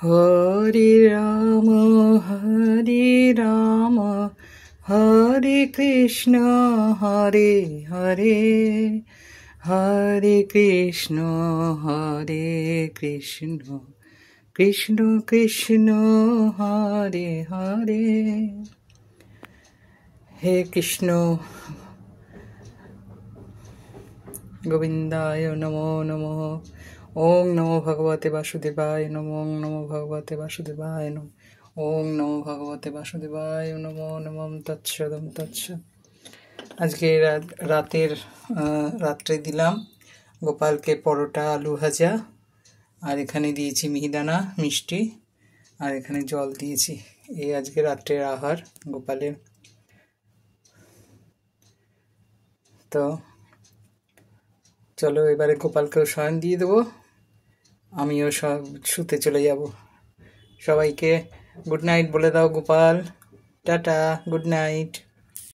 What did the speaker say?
হরে রাম হরে কৃষ্ণ হরে হরে হরে কৃষ্ণ কৃষ্ণ কৃষ্ণ হরে হরে। হে কৃষ্ণ গোবিন্দায় নমো নমঃ। ওং নমো ভগবতে বাসুদেবায় নমো। ওং নমো ভগবতে বাসুদেবায় নমো। ওং নমো ভগবতে বাসুদেবায় নমো নমঃ। তৎসদম তৎসৎ। আজকে রাত্রে দিলাম গোপালকে পরোটা আলু ভাজা, আর এখানে দিয়েছি মিহিদানা মিষ্টি, আর এখানে জল দিয়েছি। এই আজকে রাত্রের আহার গোপালের। তো চলো এবারে গোপালকেও শয়ন দিয়ে দেবো, আমিও সব শুতে চলে যাব। সবাইকে গুড নাইট বলে দাও গোপাল। Tata, good night.